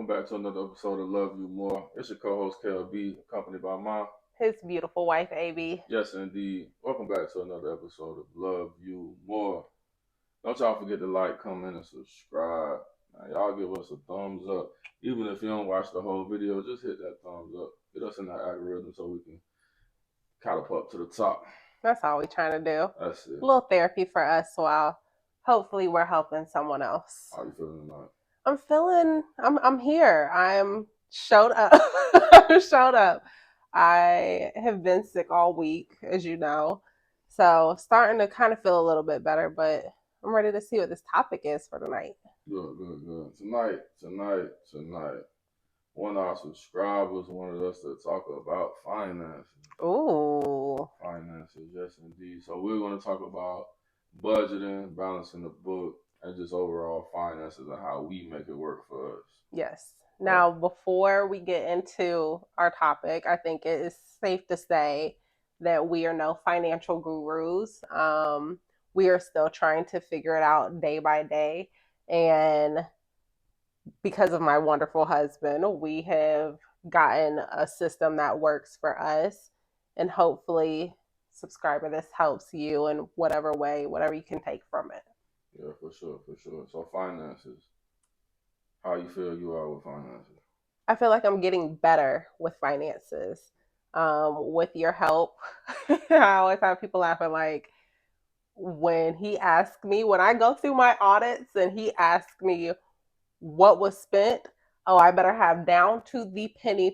Welcome back to another episode of Love You More. It's your co-host KLB, accompanied by his beautiful wife, AB. Yes, indeed. Welcome back to another episode of Love You More. Don't y'all forget to like, comment, and subscribe. Now, y'all give us a thumbs up. Even if you don't watch the whole video, just hit that thumbs up. Get us in that algorithm so we can catapult to the top. That's all we're trying to do. That's it. A little therapy for us while hopefully we're helping someone else. How you feeling tonight? I'm here. I'm showed up. Showed up. I have been sick all week, as you know. So starting to kind of feel a little bit better, but I'm ready to see what this topic is for tonight. Good. Tonight. One of our subscribers wanted us to talk about finances. Ooh. Finances, yes indeed. So we're going to talk about budgeting, balancing the book, and just overall finances and how we make it work for us. Yes. Now, before we get into our topic, I think it is safe to say that we are no financial gurus. We are still trying to figure it out day by day. And because of my wonderful husband, we have gotten a system that works for us. And hopefully, subscriber, this helps you in whatever way, whatever you can take from it. Yeah, for sure. So finances. How you feel you are with finances? I feel like I'm getting better with finances. With your help. I always have people laughing like when I go through my audits and he asks me what was spent, oh, I better have down to the penny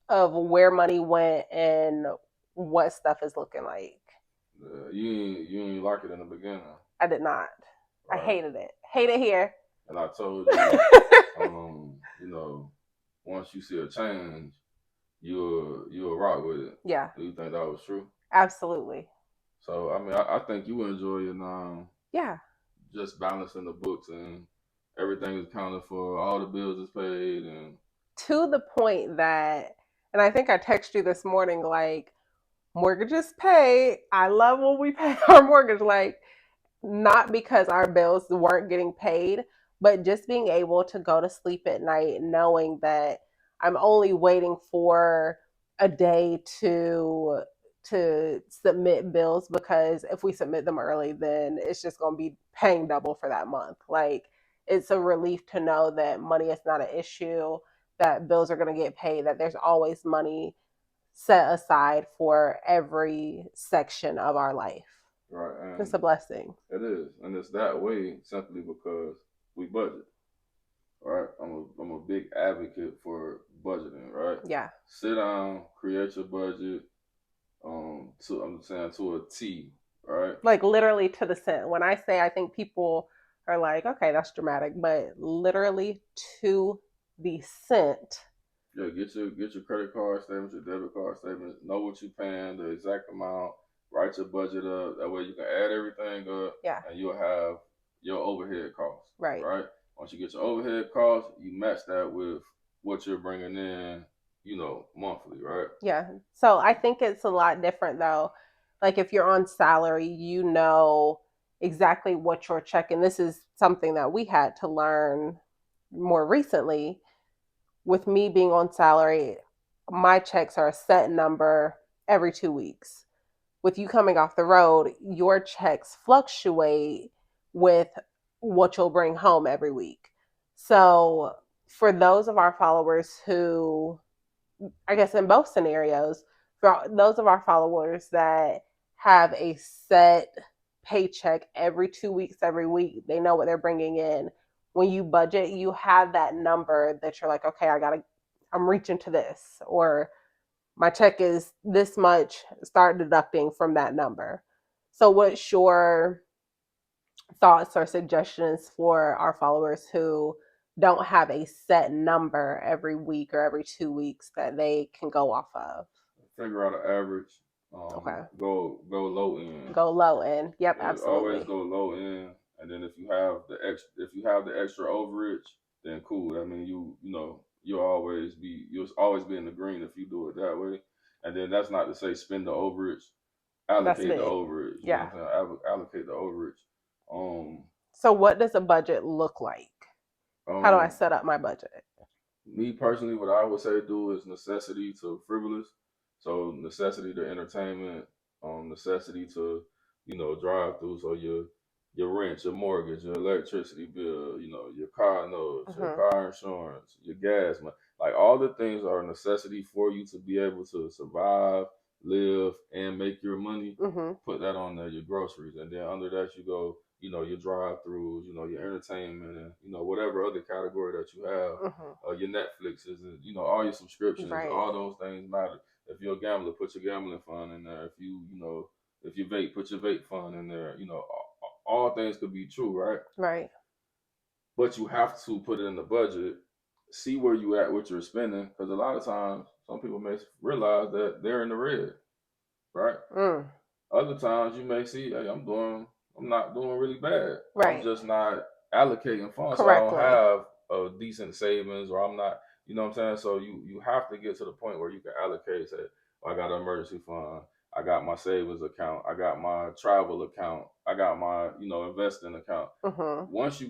of where money went and what stuff is looking like. You ain't like it in the beginning. I did not. Right? I hated it. Hate it here. And I told you, once you see a change, you'll rock with it. Yeah. Do you think that was true? Absolutely. So I think you enjoy it now. Yeah. Just balancing the books and everything is accounted for, all the bills is paid, and to the point that, and I think I texted you this morning, like, mortgages paid. I love when we pay our mortgage, like, not because our bills weren't getting paid, but just being able to go to sleep at night knowing that I'm only waiting for a day to submit bills, because if we submit them early, then it's just going to be paying double for that month. Like, it's a relief to know that money is not an issue, that bills are going to get paid, that there's always money set aside for every section of our life. Right. And it's a blessing. It is. And it's that way simply because we budget. Right? I'm a big advocate for budgeting, right? Yeah. Sit down, create your budget, to a T, right? Like literally to the cent. When I say, I think people are like, okay, that's dramatic, but literally to the cent. Yeah, get your credit card statements, your debit card statements, know what you're paying, the exact amount, write your budget up. That way you can add everything up. Yeah. And you'll have your overhead costs. Right. Right? Once you get your overhead costs, you match that with what you're bringing in, monthly, right? Yeah. So I think it's a lot different though. Like if you're on salary, you know exactly what you're checking. This is something that we had to learn more recently. With me being on salary, my checks are a set number every 2 weeks. With you coming off the road, your checks fluctuate with what you'll bring home every week. So for those of our followers who, I guess in both scenarios, for those of our followers that have a set paycheck every 2 weeks, every week, they know what they're bringing in. When you budget, you have that number that you're like, okay, I'm reaching to this, or my check is this much, start deducting from that number. So what's your thoughts or suggestions for our followers who don't have a set number every week or every 2 weeks that they can go off of? Figure out an average. Okay. Go low end. Go low end. Yep, yeah, absolutely. Always go low end, and then if you have the extra overage, then cool. I mean, you'll always be in the green if you do it that way. And then that's not to say spend the overage, allocate the overage. Yeah. Allocate the overage. So what does a budget look like? How do I set up my budget? Me personally, what I would say do is necessity to frivolous. So necessity to entertainment, necessity to, drive through. So your rent, your mortgage, your electricity bill, your car notes, your Mm-hmm. car insurance, your gas money. Like all the things are a necessity for you to be able to survive, live, and make your money. Mm-hmm. Put that on there, your groceries, and then under that you go, your drive-throughs, your entertainment, and whatever other category that you have, Mm-hmm. your Netflixes, and all your subscriptions, Right. all those things matter. If you're a gambler, put your gambling fund in there. If if you vape, put your vape fund in there. All things could be true, right? Right. But you have to put it in the budget, see where you at, what you're spending, because a lot of times some people may realize that they're in the red, right? Mm. Other times you may see, hey, I'm not doing really bad. I'm Right. just not allocating funds, so I don't Correctly. have a decent savings, or I'm not, you know what I'm saying? So you have to get to the point where you can allocate. Say, I got an emergency fund, I got my savings account, I got my travel account, I got my investing account. Mm-hmm. Once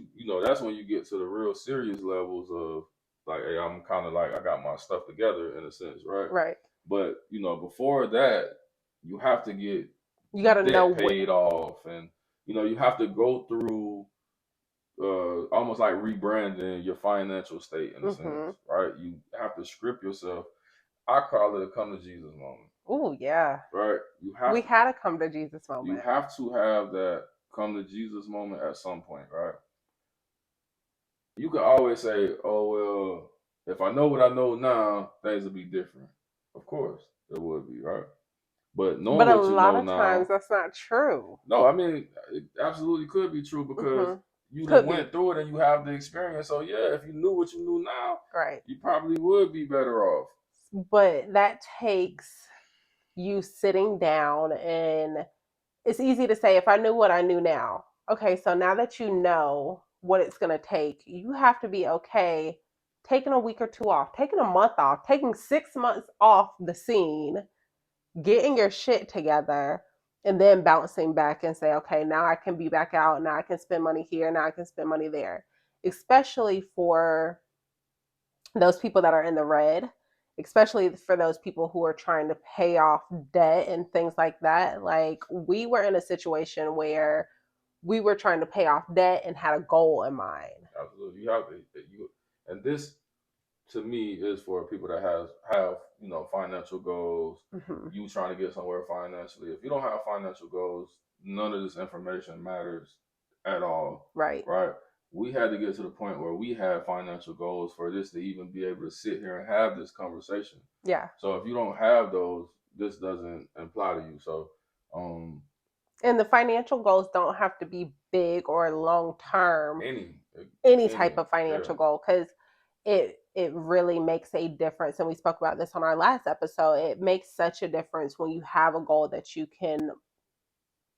that's when you get to the real serious levels of like, hey, I'm kind of like I got my stuff together in a sense, right? Right. But before that, you have to get You got to know debt what. paid off, and you have to go through almost like rebranding your financial state in a Mm-hmm. sense, right? You have to script yourself. I call it a come to Jesus moment, Oh yeah. right? We had a come to Jesus You moment. have to have that come to Jesus moment at some point, right? You can always say, "Oh well, if I know what I know now, things would be different." Of course, it would be, right? But knowing But a what you lot know of times now, that's not true. no, I mean, it absolutely could be true because Mm-hmm. you done Could be. went through it and you have the experience. So yeah, if you knew what you knew now, Right. you probably would be better off. But that takes you sitting down, and it's easy to say if I knew what I knew now. Okay, so now that you know what it's going to take, you have to be okay taking a week or two off, taking a month off, taking 6 months off the scene, getting your shit together, and then bouncing back and say, okay, now I can be back out. Now I can spend money here. Now I can spend money there. Especially for those people that are in the red, especially for those people who are trying to pay off debt and things like that. Like, we were in a situation where we were trying to pay off debt and had a goal in mind. Absolutely, you have to. And this to me is for people that have financial goals. Mm-hmm. You trying to get somewhere financially. If you don't have financial goals, none of this information matters at all, Right. right? We had to get to the point where we had financial goals for this to even be able to sit here and have this conversation. Yeah. So if you don't have those, this doesn't apply to you. So, um, And the financial goals don't have to be big or long term, any, any type any, of yeah, financial goal, because it really makes a difference. And we spoke about this on our last episode. It makes such a difference when you have a goal that you can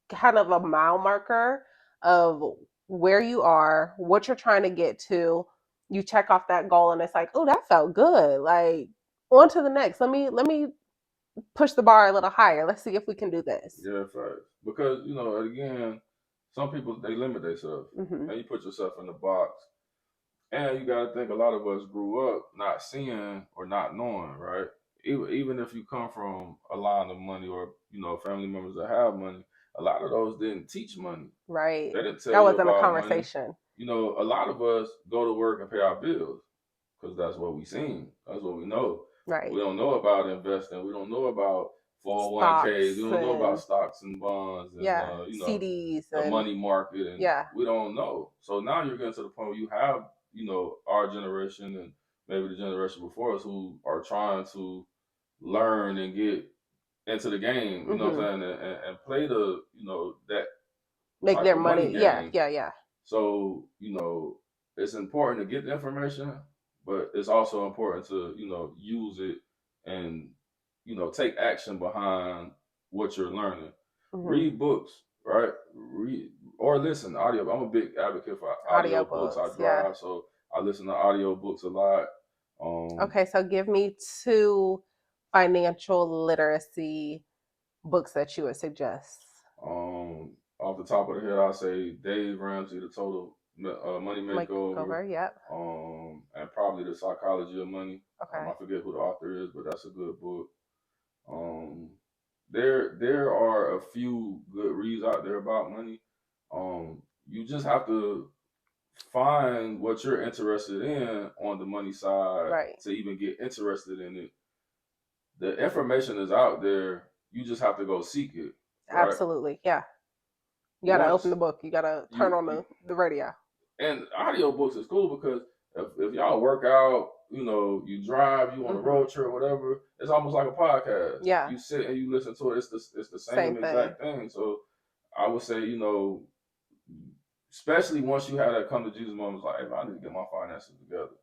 kind of a mile marker of where you are, what you're trying to get to. You check off that goal and it's like, oh, that felt good. Like, on to the next. Let me push the bar a little higher. Let's see if we can do this. yeah, facts. Because again, some people they limit themselves, Mm-hmm. and you put yourself in the box. And you got to think a lot of us grew up not seeing or not knowing, right? Even if you come from a line of money or family members that have money, a lot of those didn't teach money. Right. They didn't tell That you wasn't a about money. conversation. A lot of us go to work and pay our bills because that's what we seen. That's what we know. Right. We don't know about investing. We don't know about 401ks. We Stocks don't know about and stocks and bonds and yeah, CDs the and money market, and yeah. we don't know. So now you're getting to the point where you have our generation and maybe the generation before us who are trying to learn and get into the game. You know Mm-hmm. what I'm saying, and play the that Make type their of money money. Yeah, game. yeah, yeah. So, it's important to get the information, but it's also important to, use it and, take action behind what you're learning. Mm-hmm. Read books, right? Read or listen to audio. I'm a big advocate for audio books. I Audiobooks, yeah. drive, so I listen to audio books a lot. Okay, so give me two financial literacy books that you would suggest. Off the top of the head, I say Dave Ramsey, The Money Makeover, Makeover, yep. and probably The Psychology of Money. Okay. I forget who the author is, but that's a good book. Um, there are a few good reads out there about money. You just have to find what you're interested in on the money side Right. to even get interested in it. The information is out there. You just have to go seek it. Right? Absolutely. Yeah. You gotta open the book. You gotta turn on the radio. And audiobooks is cool because if y'all work out, you drive, you on a road trip, whatever, it's almost like a podcast. Yeah. You sit and you listen to it. It's the same thing. exact thing. So I would say, especially once you have that come to Jesus moment, it's like, hey, I need to get my finances together.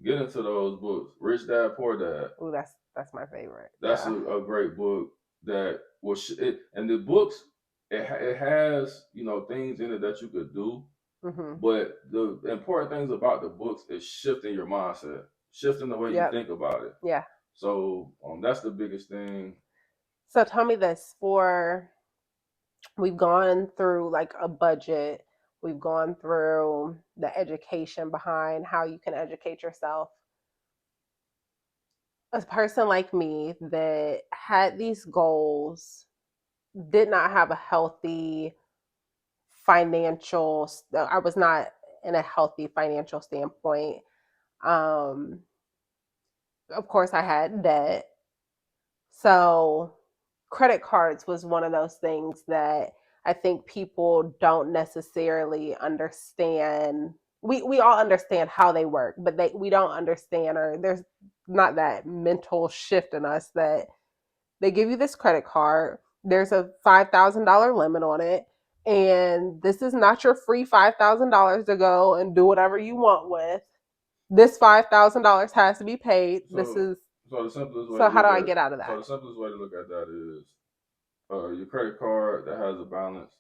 Get into those books. Rich Dad, Poor Dad. Ooh, that's my favorite. That's a great book that was and the books it has things in it that you could do. But the important things about the books is shifting your mindset, shifting the way you think about it. Yeah. So that's the biggest thing. So tell me this: we've gone through like a budget, we've gone through the education behind how you can educate yourself. A person like me that had these goals did not have a healthy financial. I was not in a healthy financial standpoint. Of course, I had debt. So, credit cards was one of those things that I think people don't necessarily understand. We all understand how they work, but we don't understand, or there's not that mental shift in us that they give you this credit card. There's a $5,000 limit on it. And this is not your free $5,000 to go and do whatever you want with. This $5,000 has to be paid. So, this is the simplest way. So how do I get out of that? So the simplest way to look at that is your credit card that has a balance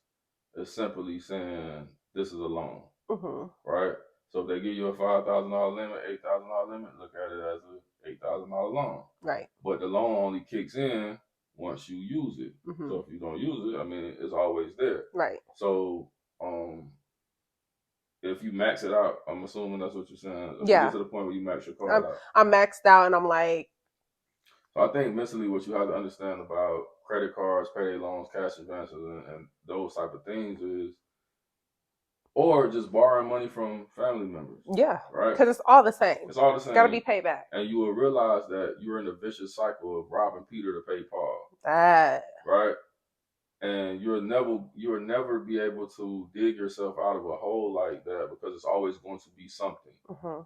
is simply saying this is a loan, right? So if they give you a $5,000 limit, $8,000 limit, look at it as a $8,000 loan, right? But the loan only kicks in once you use it. So if you don't use it, I mean, it's always there, right? So if you max it out, I'm assuming that's what you're saying. If Yeah. you get to the point where you max your card out. I'm maxed out and I'm like. So I think mentally what you have to understand about credit cards, payday loans, cash advances, and those type of things is, or just borrowing money from family members. Yeah. Right? Because it's all the same. It's all the same. Got to be paid back. And you will realize that you're in a vicious cycle of robbing Peter to pay Paul. That. Right? And you'll never be able to dig yourself out of a hole like that because it's always going to be something,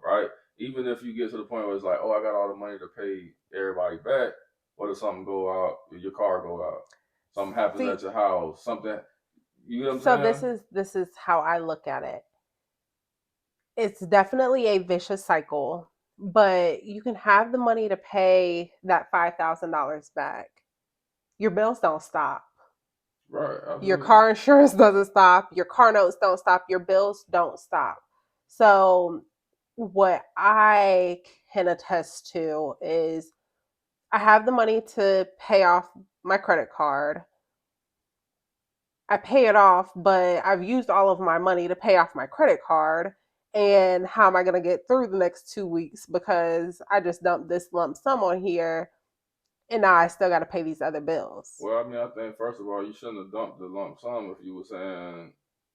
right? Even if you get to the point where it's like, oh, I got all the money to pay everybody back. What if something go out? Your car go out? Something happens at your house? Something? You know what I'm saying? So this is how I look at it. It's definitely a vicious cycle, but you can have the money to pay that $5,000 back. Your bills don't stop. Right. Absolutely. Your car insurance doesn't stop. Your car notes don't stop. Your bills don't stop. So what I can attest to is I have the money to pay off my credit card. I pay it off, but I've used all of my money to pay off my credit card. And how am I going to get through the next 2 weeks? Because I just dumped this lump sum on here and now I still got to pay these other bills. Well, I mean, I think first of all, you shouldn't have dumped the lump sum if you were saying,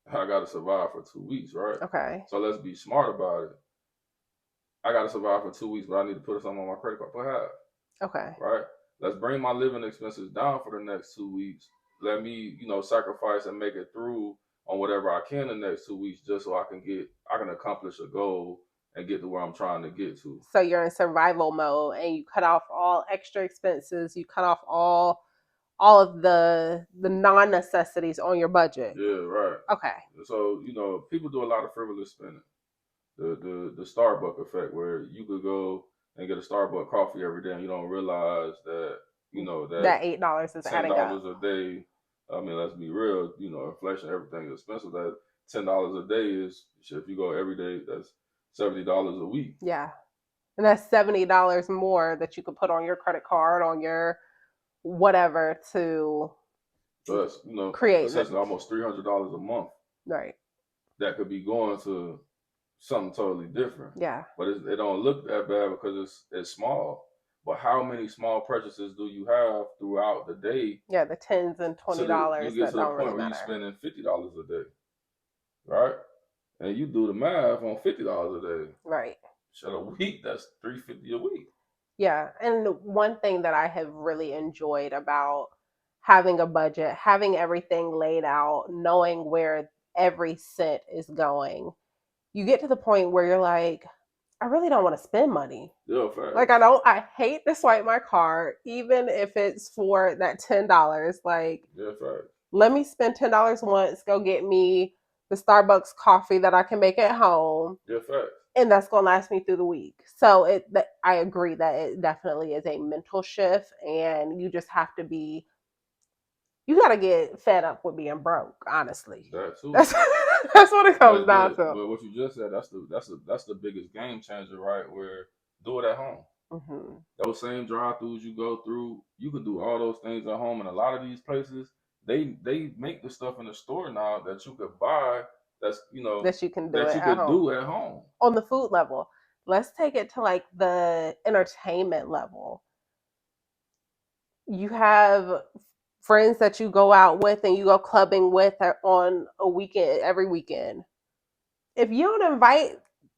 I got to survive for 2 weeks, right? Okay. So let's be smart about it. I got to survive for 2 weeks, but I need to put something on my credit card. Put half. Okay. Right? Let's bring my living expenses down for the next 2 weeks. Let me, sacrifice and make it through on whatever I can the next 2 weeks just so I can accomplish a goal and get to where I'm trying to get to. So you're in survival mode and you cut off all extra expenses. You cut off all of the non-necessities on your budget. Yeah, right. Okay. So, people do a lot of frivolous spending. The Starbucks effect, where you could go and get a Starbucks coffee every day and you don't realize that, that $8 is adding up. $10 a day. I mean, let's be real, inflation, everything is expensive. That $10 a day is, if you go every day, that's $70 a week. Yeah. And that's $70 more that you could put on your credit card, on your whatever to so that's, create. Essentially almost $300 a month. Right. that could be going to something totally different. Yeah. But it don't look that bad because it's small. But how many small purchases do you have throughout the day? Yeah, the $10s and You $20 get that to the don't point really where you matter. spending $50 a day, right? And you do the math on $50 a day. Right. Shut a week, that's $350 a week. Yeah. And one thing that I have really enjoyed about having a budget, having everything laid out, knowing where every cent is going, you get to the point where you're like, I really don't want to spend money. Yeah, Like, facts. I hate to swipe my card, even if it's for that $10. Like, Yeah, facts. let me spend $10 once, go get me the Starbucks coffee that I can make at home, Yeah, facts. and that's gonna last me through the week. So I agree that it definitely is a mental shift, and you just have to be. You got to get fed up with being broke. Honestly, That too. That's what it comes But down but to. but what you just said, that's the biggest game changer, right? Where do it at home. Mm-hmm. Those same drive-throughs you go through, you can do all those things at home. And a lot of these places, they make the stuff in the store now that you could buy. That's That you can do that it you at could home. do at home. On the food level, let's take it to like the entertainment level. You have friends that you go out with and you go clubbing with on a weekend, every weekend. If you don't invite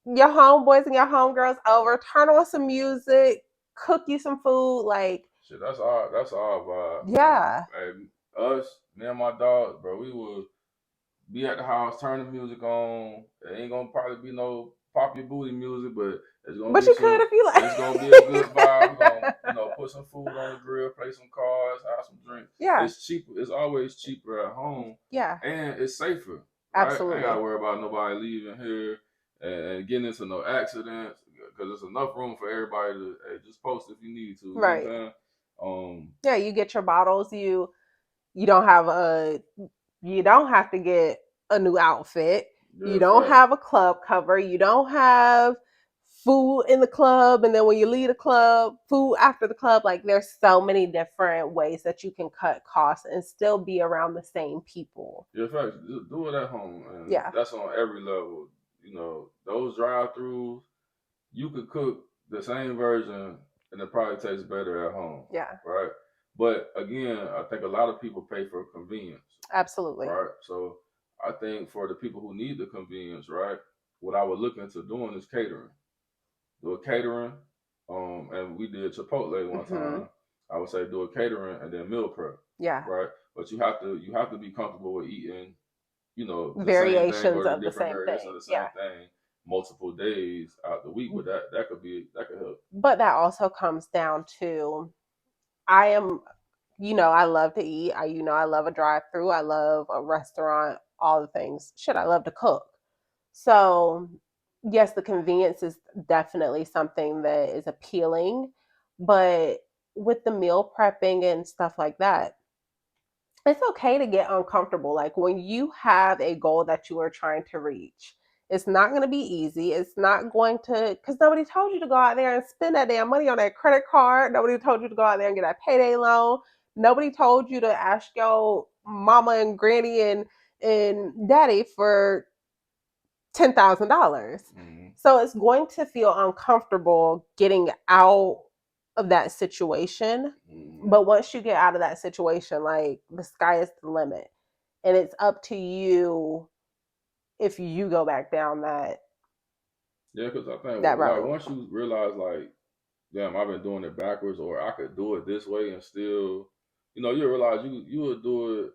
your homeboys and your homegirls over, turn on some music, cook you some food, like Shit, that's our vibe, yeah. man. Hey, me and my dog, bro, we would be at the house, turn the music on. It ain't gonna probably be no pop your booty music, but it's gonna But be you could some. if you like. It's gonna be a good vibe. We're gonna put some food on the grill, play some cards, have some drinks. Yeah. It's cheaper. It's always cheaper at home. Yeah. And it's safer. Right? Absolutely. I ain't gotta worry about nobody leaving here and getting into no accidents because there's enough room for everybody to just post if you need to. You right. know what I'm saying? Yeah, you get your bottles. You don't have to get a new outfit. Yeah, You don't fact. have a club cover. You don't have food in the club, and then when you leave the club, food after the club. Like there's so many different ways that you can cut costs and still be around the same people. Yeah, facts. Do it at home, and Yeah. that's on every level. Those drive-throughs, you could cook the same version, and it probably tastes better at home. Yeah. Right. But again, I think a lot of people pay for convenience. Absolutely. Right. So I think for the people who need the convenience, right, what I would look into doing is catering. Do a catering, and we did Chipotle one time. I would say do a catering and then meal prep. Yeah. Right. But you have to be comfortable with eating, the variations same thing or the of the different same variations thing. of the same thing multiple days out the week. But that could help. But that also comes down to I am, I love to eat. I love a drive through. I love a restaurant, all the things. Shit, I love to cook. So, yes, the convenience is definitely something that is appealing. But with the meal prepping and stuff like that, it's okay to get uncomfortable. Like when you have a goal that you are trying to reach, it's not going to be easy. It's not going to, because nobody told you to go out there and spend that damn money on that credit card. Nobody told you to go out there and get that payday loan. Nobody told you to ask your mama and granny and daddy for $10,000. So it's going to feel uncomfortable getting out of that situation. But once you get out of that situation, like the sky is the limit. And it's up to you if you go back down that. Yeah, because I think that like road. once you realize like, damn, I've been doing it backwards, or I could do it this way and still, you realize you would do it.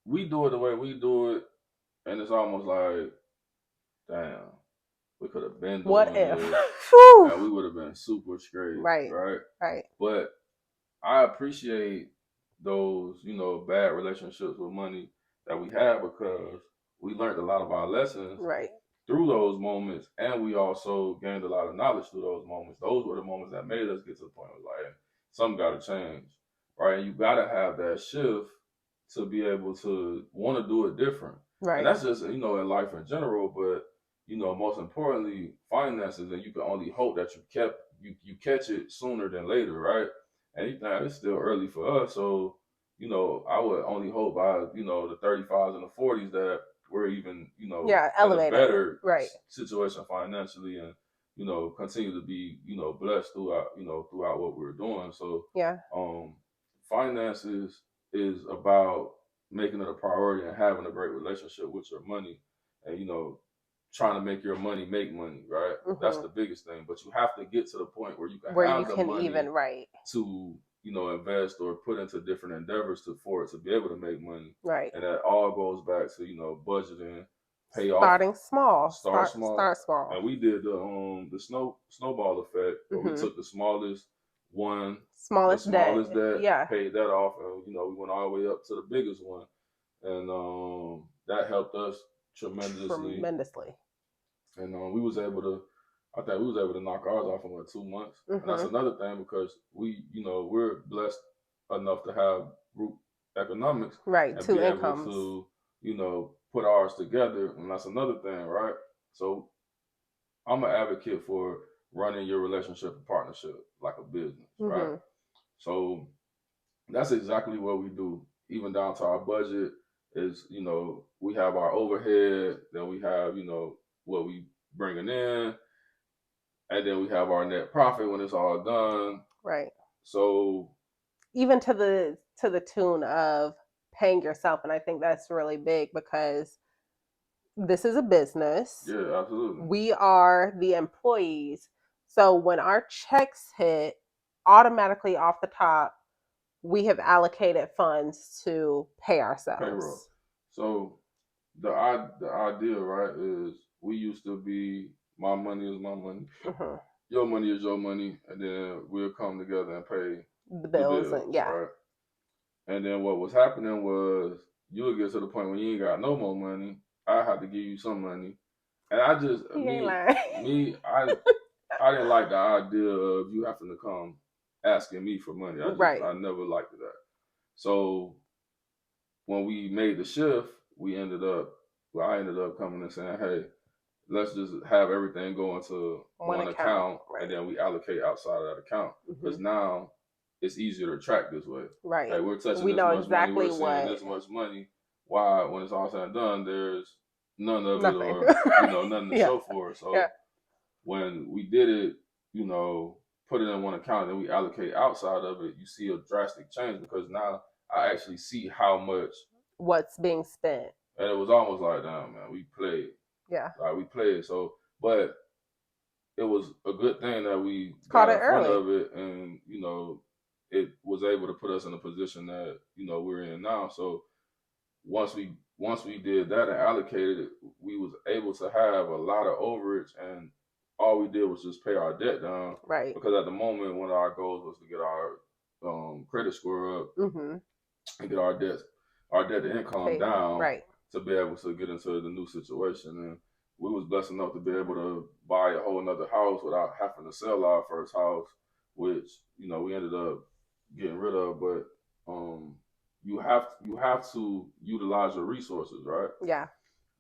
We do it the way we do it, and it's almost like, damn, we could have been doing What if? this, and we would have been super straight, Right. right. But I appreciate those, bad relationships with money that we had because we learned a lot of our lessons Right. through those moments, and we also gained a lot of knowledge through those moments. Those were the moments that made us get to the point of like, something got to change, right? And you got to have that shift to be able to want to do it different. Right. And that's just, in life in general, but, most importantly, finances, and you can only hope that you catch it sooner than later, right? And it's still early for us, so I would only hope by the 35s and the 40s that we're even, you know, in a elevated, better right, situation financially, and, you know, continue to be, you know, blessed throughout, you know, throughout what we're doing. So yeah, finances is about making it a priority and having a great relationship with your money, and, you know, trying to make your money make money, right? That's the biggest thing. But you have to get to the point where you can where you have the can money even to, you know, invest or put into different endeavors for it to be able to make money. right. And that all goes back to, you know, budgeting, pay off, Starting small, start small. start small. And we did the snowball effect, where we took the smallest debt, yeah, paid that off, and, you know, we went all the way up to the biggest one, and that helped us tremendously. And we was able to, I think we was able to knock ours off in, what, 2 months. And that's another thing, because we, you know, we're blessed enough to have group economics, right, and 2 be incomes, able to, you know, put ours together. And that's another thing, right? So I'm an advocate for running your relationship and partnership like a business, right? So that's exactly what we do, even down to our budget. Is, you know, we have our overhead, then we have, you know, what we bringing in, and then we have our net profit when it's all done. Right. So even to the tune of paying yourself, and I think that's really big, because this is a business. Yeah, absolutely. We are the employees. So when our checks hit, automatically off the top, we have allocated funds to pay ourselves. Payroll. So the idea, right, is we used to be, my money is my money, your money is your money, and then we'll come together and pay the bills, yeah. Right? And then what was happening was, you would get to the point when you ain't got no more money, I had to give you some money. And I just, I didn't like the idea of you having to come asking me for money. I never liked that. So when we made the shift, I ended up coming and saying, hey, let's just have everything go into one account, and then we allocate outside of that account. Because now it's easier to track this way. Right. Hey, we're touching this much money, we're seeing this much money. Why, when it's all said and done, there's none of it, or, you know, nothing to show for it. So when we did it, you know, put it in one account, and we allocate outside of it, you see a drastic change, because now I actually see how much what's being spent. And it was almost like, damn, man, we played. Yeah. Like, we played. So, but it was a good thing that we got in front of it, and, you know, it was able to put us in a position that, you know, we're in now. So once we did that and allocated it, we was able to have a lot of overage, and all we did was just pay our debt down. Right. Because at the moment, one of our goals was to get our credit score up, and get our debt to income down, to be able to get into the new situation. And we was blessed enough to be able to buy a whole nother house without having to sell our first house, which, you know, we ended up getting rid of. But you have to utilize your resources, right? Yeah.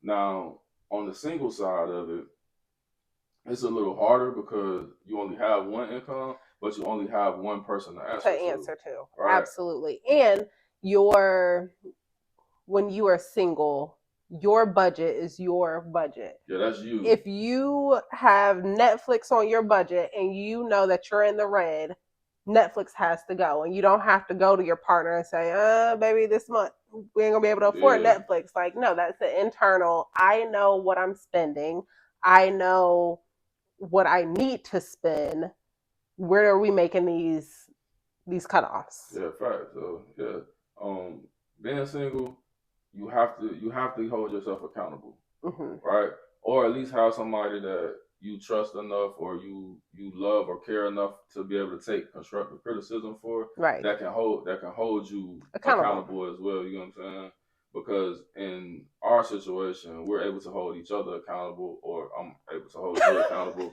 Now, on the single side of it, it's a little harder, because you only have one income, but you only have one person to answer to. Right? Absolutely. And when you are single, your budget is your budget. Yeah, that's you. If you have Netflix on your budget and you know that you're in the red, Netflix has to go. And you don't have to go to your partner and say, baby, this month we ain't gonna be able to afford Netflix. Like, no, that's the internal. I know what I'm spending. I know what I need to spend. Where are we making these cutoffs? Yeah, fact. So yeah, being single, you have to hold yourself accountable, right? Or at least have somebody that you trust enough, or you love or care enough to be able to take constructive criticism for, right? That can hold you accountable as well. You know what I'm saying? Because in our situation, we're able to hold each other accountable, or I'm able to hold you accountable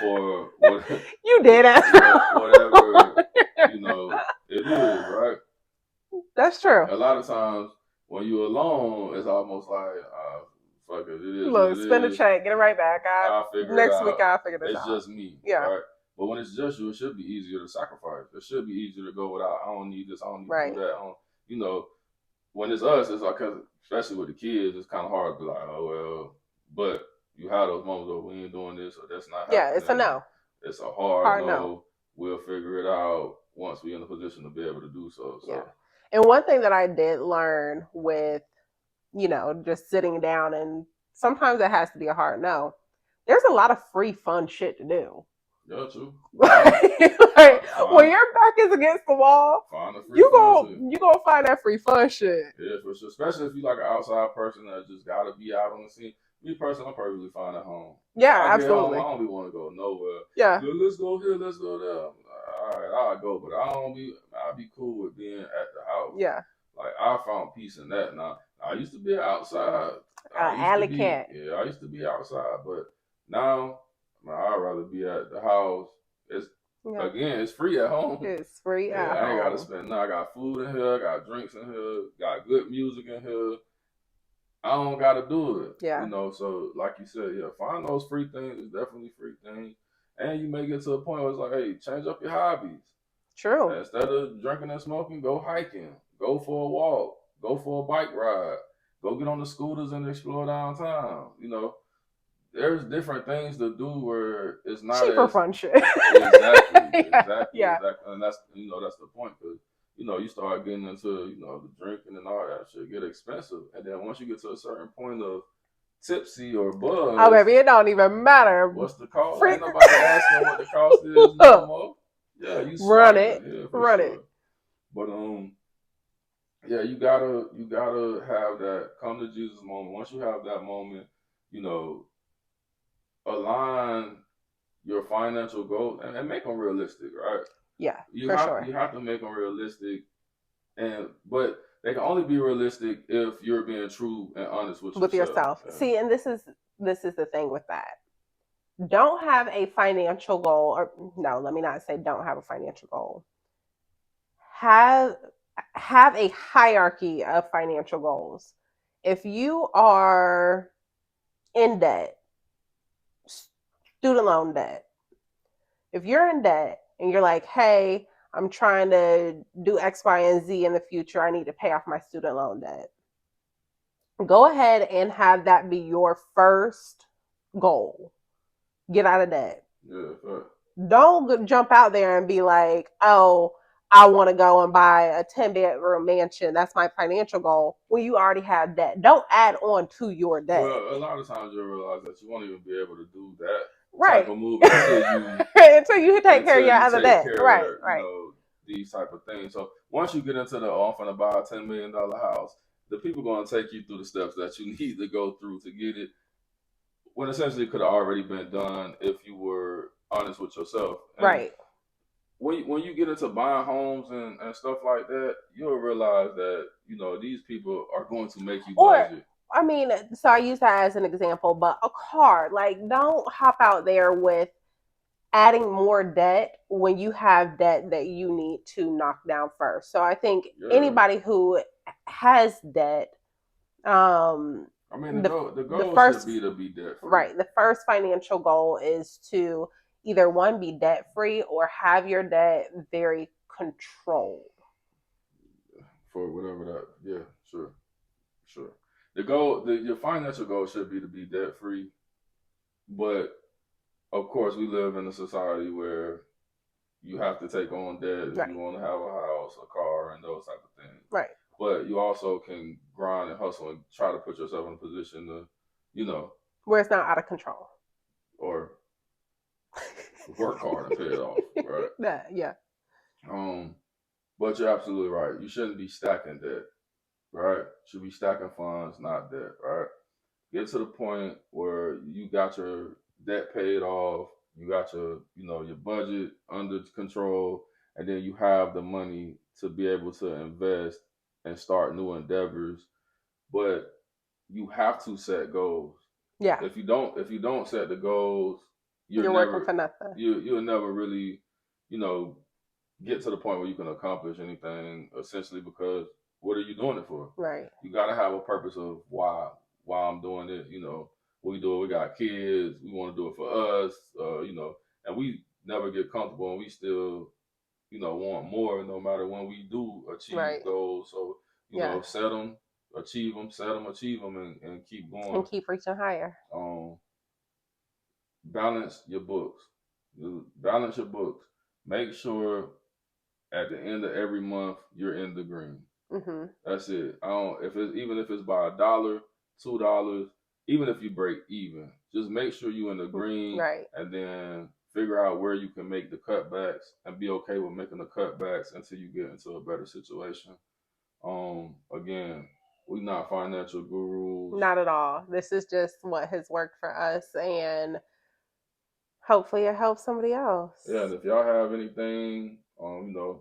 for whatever, you did it. Whatever, you know, it is, right? That's true. A lot of times when you're alone, it's almost like, fuck it, it is. Look, spend a check, get it right back. I'll figure next week I'll figure this out. It's just me. Yeah. Right? But when it's just you, it should be easier to sacrifice. It should be easier to go without, I don't need this, I don't need to do that. You know, when it's us, it's like, 'cause especially with the kids, it's kind of hard to be like, oh well. But you have those moments where we ain't doing this or that's not Yeah, it's a happening. no. It's a hard Hard no. no. We'll figure it out once we're in a position to be able to do so. So Yeah. And one thing that I did learn with, just sitting down, and sometimes it has to be a hard no. There's a lot of free fun shit to do. yeah, true. Like, when your back is against the wall, Find the free you fun go shit. you gonna find that free fun shit. Yeah, for sure. Especially if you like an outside person that just gotta be out on the scene. Me personally, I'm perfectly fine at home. Yeah, I get home, absolutely. I don't be want to go nowhere. Yeah. Let's go here, let's go there. All right, I'll go, but I'll be cool with being at the house. Yeah. Like I found peace in that. Now I used to be outside. Alley cat. Yeah, I used to be outside, but now I'd rather be at the house. Again, it's free at home. It's free at home. I ain't gotta spend. Now I got food in here, I got drinks in here, got good music in here. I don't gotta do it. Yeah. So like you said, yeah, find those free things. It's definitely free things. And you may get to a point where it's like, hey, change up your hobbies. True. Instead of drinking and smoking, go hiking. Go for a walk. Go for a bike ride. Go get on the scooters and explore downtown. There's different things to do where it's not cheaper fun shit. Exactly. Yeah. And that's the point, because you start getting into the drinking and all that shit get expensive, and then once you get to a certain point of tipsy or buzz, oh baby, it don't even matter. What's the cost? Ain't nobody asking what the cost is no more. Yeah, you run it, yeah, run sure. it. But yeah, you gotta have that come to Jesus moment. Once you have that moment, align your financial goals and make them realistic, right? Yeah, you have to make them realistic, but they can only be realistic if you're being true and honest with yourself. Yeah. See, and this is the thing with that. Don't have a financial goal, or no, let me not say don't have a financial goal. Have a hierarchy of financial goals. If you are in debt, student loan debt, if you're in debt and you're like, hey, I'm trying to do X, Y, and Z in the future, I need to pay off my student loan debt. Go ahead and have that be your first goal. Get out of debt. Yeah, fair. Don't jump out there and be like, oh, I want to go and buy a 10-bedroom mansion. That's my financial goal. When you already have debt. Don't add on to your debt. Well, a lot of times you'll realize that you won't even be able to do that type of move until you take care of your other debt. Right. These type of things. So once you get into the I'm gonna buy a $10 million house, the people going to take you through the steps that you need to go through to get it, when essentially could have already been done if you were honest with yourself. And right. When you get into buying homes and stuff like that, you'll realize that these people are going to make you budget. I mean, so I use that as an example, but a car, like, don't hop out there with adding more debt when you have debt that you need to knock down first. So I think anybody who has debt, I mean, the goal should be to be debt free. Right. The first financial goal is to either one, be debt free, or have your debt very controlled. For whatever that, yeah, sure. Your financial goal should be to be debt free, but of course, we live in a society where you have to take on debt if you want to have a house, a car, and those type of things. Right. But you also can grind and hustle and try to put yourself in a position to, where it's not out of control. Or work hard and pay it off, right? Yeah. But you're absolutely right. You shouldn't be stacking debt, right? You should be stacking funds, not debt, right? Get to the point where you got your debt paid off, you got your budget under control, and then you have the money to be able to invest and start new endeavors. But you have to set goals. Yeah. If you don't set the goals, you're working for nothing. You'll never really, get to the point where you can accomplish anything, essentially, because what are you doing it for? Right. You got to have a purpose of why I'm doing it. We do it. We got kids. We want to do it for us. And we never get comfortable, and we still, want more, no matter when we do achieve goals. So, Yeah. set them, achieve them, set them, achieve them, and keep And going. keep reaching higher. Um, balance your books. Balance your books. Make sure at the end of every month you're in the green. Mm-hmm. That's it. I don't if it's even if it's by $1, $2, even if you break even, just make sure you're in the green, Right. and then figure out where you can make the cutbacks and be okay with making the cutbacks until you get into a better situation. Again, we're not financial gurus. Not at all. This is just what has worked for us, and hopefully it helps somebody else. Yeah, and if y'all have anything,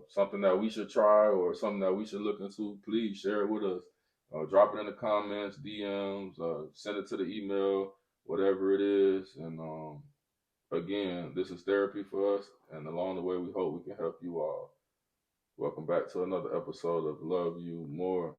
something that we should try or something that we should look into, please share it with us. Drop it in the comments, DMs, send it to the email, whatever it is. And again, this is therapy for us, and along the way, we hope we can help you all. Welcome back to another episode of Love You More.